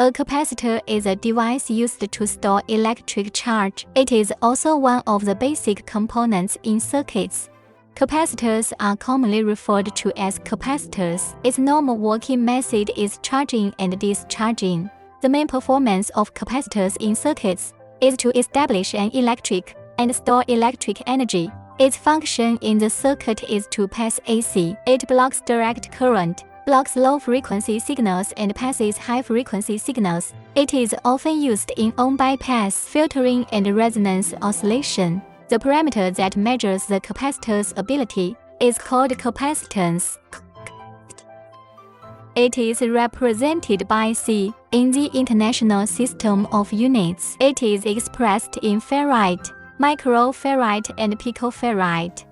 A capacitor is a device used to store electric charge. It is also one of the basic components in circuits. Capacitors are commonly referred to as capacitors. Its normal working method is charging and discharging. The main performance of capacitors in circuits is to establish an electric and store electric energy. Its function in the circuit is to pass AC. It blocks direct current, blocks low-frequency signals and passes high-frequency signals. It is often used in on-bypass filtering and resonance oscillation. The parameter that measures the capacitor's ability is called capacitance. It is represented by C. In the International System of Units, it is expressed in farad, microfarad, and picofarad.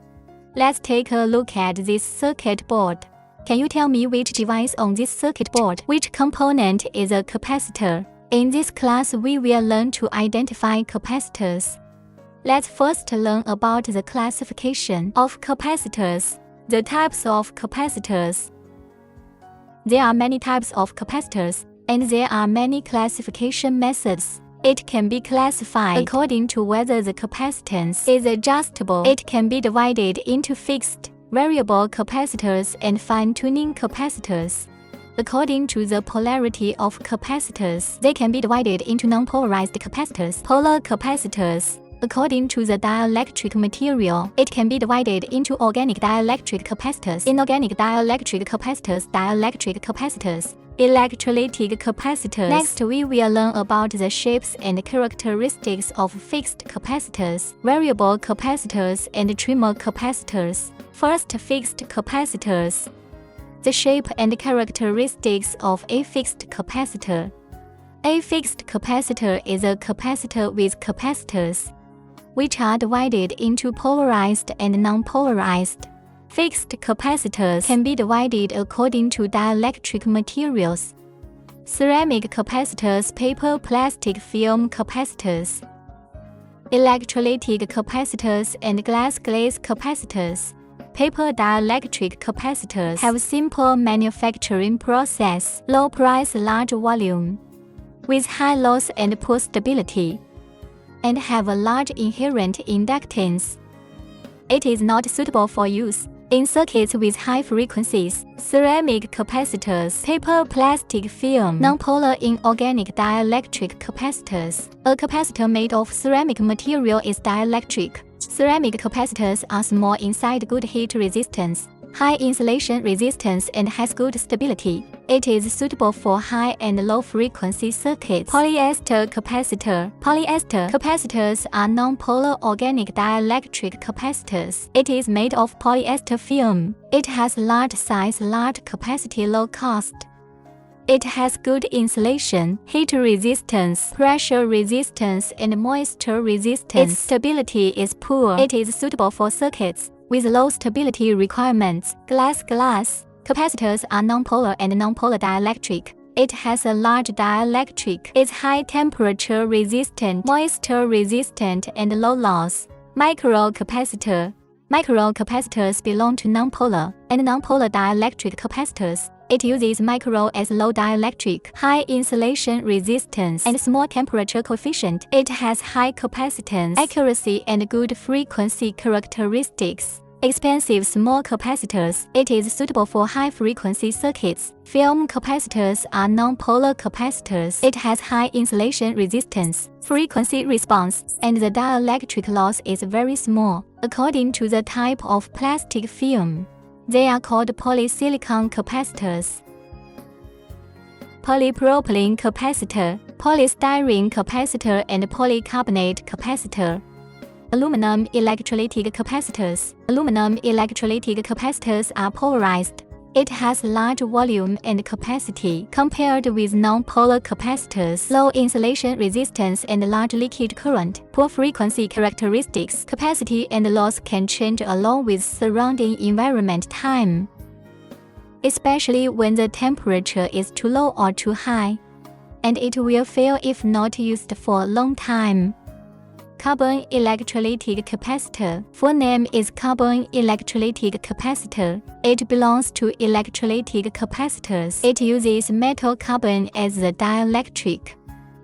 Let's take a look at this circuit board. Can you tell me which device on this circuit board, which component is a capacitor? In this class, we will learn to identify capacitors. Let's first learn about the classification of capacitors. The types of capacitors. There are many types of capacitors, and there are many classification methods. It can be classified according to whether the capacitance is adjustable. It can be divided into fixed, variable capacitors and fine-tuning capacitors. According to the polarity of capacitors, they can be divided into non-polarized capacitors, polar capacitors. According to the dielectric material, it can be divided into organic dielectric capacitors, inorganic dielectric capacitors, dielectric capacitors, electrolytic capacitors. Next, we will learn about the shapes and characteristics of fixed capacitors, variable capacitors, and trimmer capacitors. First, fixed capacitors. The shape and characteristics of a fixed capacitor. A fixed capacitor is a capacitor with capacitors, which are divided into polarized and non-polarized. Fixed capacitors can be divided according to dielectric materials. Ceramic capacitors, paper, plastic, film capacitors. Electrolytic capacitors and glass capacitors. Paper dielectric capacitors have simple manufacturing process, low price, large volume, with high loss and poor stability, and have a large inherent inductance. It is not suitable for use in circuits with high frequencies. Ceramic capacitors, paper, plastic, film, nonpolar inorganic dielectric capacitors. A capacitor made of ceramic material is dielectric. Ceramic capacitors are small inside, good heat resistance, high insulation resistance, and has good stability. It is suitable for high and low frequency circuits. Polyester capacitor. Polyester capacitors are non-polar organic dielectric capacitors. It is made of polyester film. It has large size, large capacity, low cost. It has good insulation, heat resistance, pressure resistance, and moisture resistance. Its stability is poor. It is suitable for circuits with low stability requirements. Glass capacitors are nonpolar and nonpolar dielectric. It has a large dielectric. It's high temperature resistant, moisture resistant, and low loss. Micro capacitor. Micro capacitors belong to nonpolar and nonpolar dielectric capacitors. It uses micro as low dielectric, high insulation resistance, and small temperature coefficient. It has high capacitance, accuracy, and good frequency characteristics. Expensive small capacitors. It is suitable for high-frequency circuits. Film capacitors are non-polar capacitors. It has high insulation resistance, frequency response, and the dielectric loss is very small. According to the type of plastic film, they are called polysilicon capacitors. Polypropylene capacitor, polystyrene capacitor, and polycarbonate capacitor. Aluminum electrolytic capacitors. Aluminum electrolytic capacitors are polarized. It has large volume and capacity compared with non-polar capacitors. Low insulation resistance and large leakage current. Poor frequency characteristics. Capacity and loss can change along with surrounding environment time, especially when the temperature is too low or too high, and it will fail if not used for a long time. Carbon electrolytic capacitor. Full name is carbon electrolytic capacitor. It belongs to electrolytic capacitors. It uses metal carbon as the dielectric.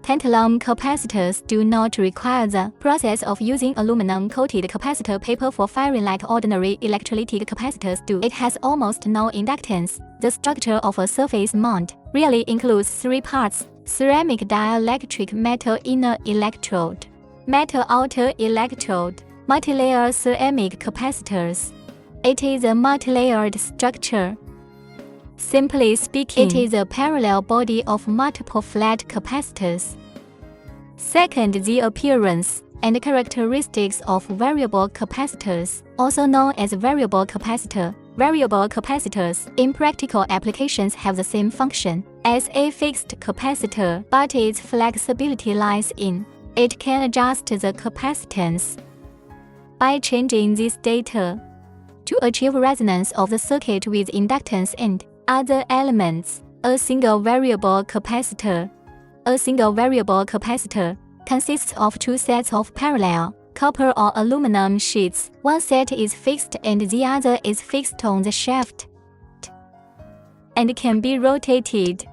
Tantalum capacitors do not require the process of using aluminum-coated capacitor paper for firing like ordinary electrolytic capacitors do. It has almost no inductance. The structure of a surface mount really includes 3 parts: ceramic dielectric, metal inner electrode, metal outer electrode, multilayer ceramic capacitors. It is a multilayered structure. Simply speaking, it is a parallel body of multiple flat capacitors. Second, the appearance and characteristics of variable capacitors, also known as variable capacitor. Variable capacitors in practical applications have the same function as a fixed capacitor, but its flexibility lies in it can adjust the capacitance by changing this data to achieve resonance of the circuit with inductance and other elements. A single variable capacitor consists of 2 sets of parallel copper or aluminum sheets. One set is fixed and the other is fixed on the shaft and can be rotated.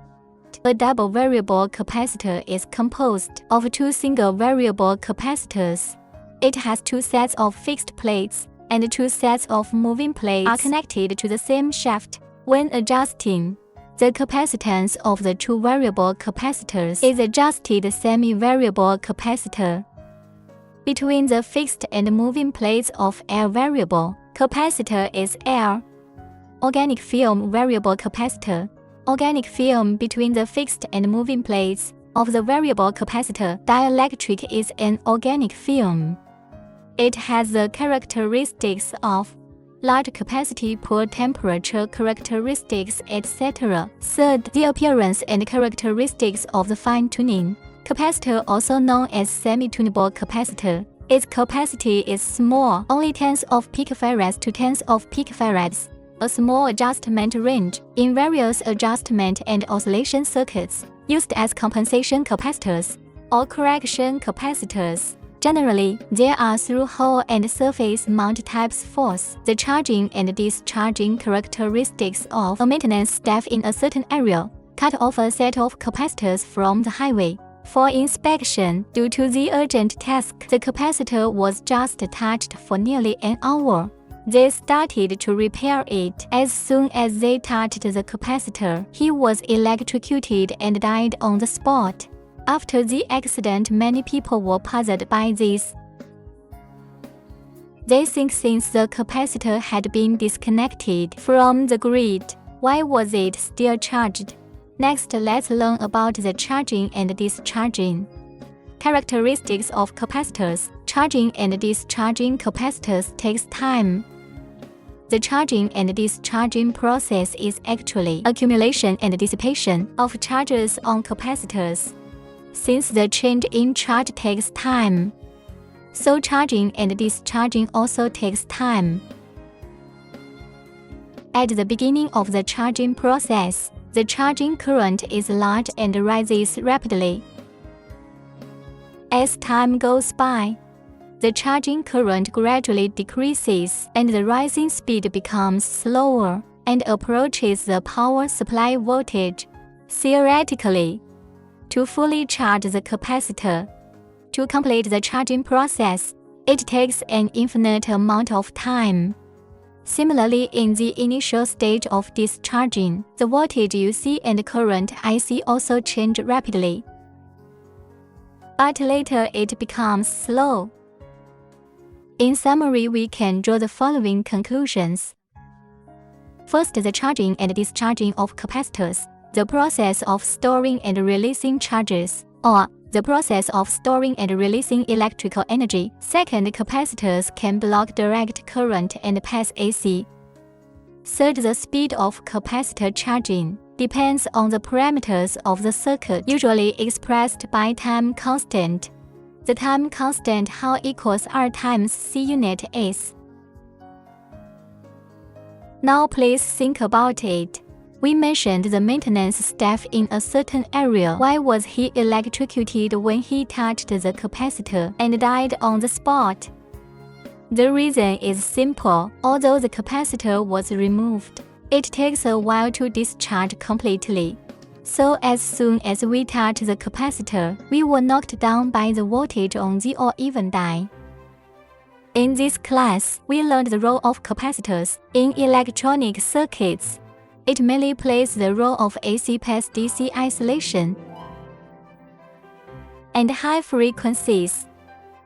A double variable capacitor is composed of 2 single variable capacitors. It has 2 sets of fixed plates and 2 sets of moving plates are connected to the same shaft. When adjusting, the capacitance of the 2 variable capacitors is adjusted semi-variable capacitor. Between the fixed and moving plates of L variable capacitor is L. Organic film variable capacitor. Organic film between the fixed and moving plates of the variable capacitor dielectric is an organic film. It has the characteristics of large capacity, poor temperature characteristics, etc. Third, the appearance and characteristics of the fine-tuning capacitor, also known as semi-tunable capacitor. Its capacity is small, only tens of picofarads to tens of picofarads. A small adjustment range in various adjustment and oscillation circuits, used as compensation capacitors or correction capacitors. Generally, there are through-hole and surface mount types. Fourth, the charging and discharging characteristics of a maintenance staff in a certain area cut off a set of capacitors from the highway for inspection. Due to the urgent task, the capacitor was just touched for nearly an hour. They started to repair it. As soon as they touched the capacitor, he was electrocuted and died on the spot. After the accident, many people were puzzled by this. They think since the capacitor had been disconnected from the grid, why was it still charged? Next, let's learn about the charging and discharging characteristics of capacitors. Charging and discharging capacitors takes time. The charging and discharging process is actually accumulation and dissipation of charges on capacitors. Since the change in charge takes time, so charging and discharging also takes time. At the beginning of the charging process, the charging current is large and rises rapidly. As time goes by, the charging current gradually decreases and the rising speed becomes slower and approaches the power supply voltage. Theoretically, to fully charge the capacitor, to complete the charging process, it takes an infinite amount of time. Similarly, in the initial stage of discharging, the voltage you see and current I see also change rapidly. But later it becomes slow. In summary, we can draw the following conclusions. First, the charging and discharging of capacitors. The process of storing and releasing charges, or the process of storing and releasing electrical energy. Second, capacitors can block direct current and pass AC. Third, the speed of capacitor charging depends on the parameters of the circuit, usually expressed by time constant. The time constant how equals R times C unit S. Now please think about it. We mentioned the maintenance staff in a certain area. Why was he electrocuted when he touched the capacitor and died on the spot? The reason is simple. Although the capacitor was removed, it takes a while to discharge completely. So as soon as we touch the capacitor, we were knocked down by the voltage on the or even die. In this class, we learned the role of capacitors in electronic circuits. It mainly plays the role of AC path DC isolation and high frequencies.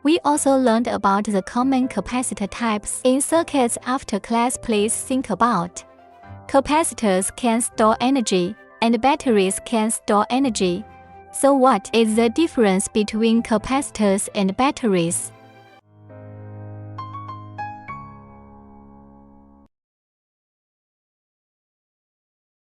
We also learned about the common capacitor types in circuits after class. Please think about. Capacitors can store energy, and batteries can store energy. So what is the difference between capacitors and batteries?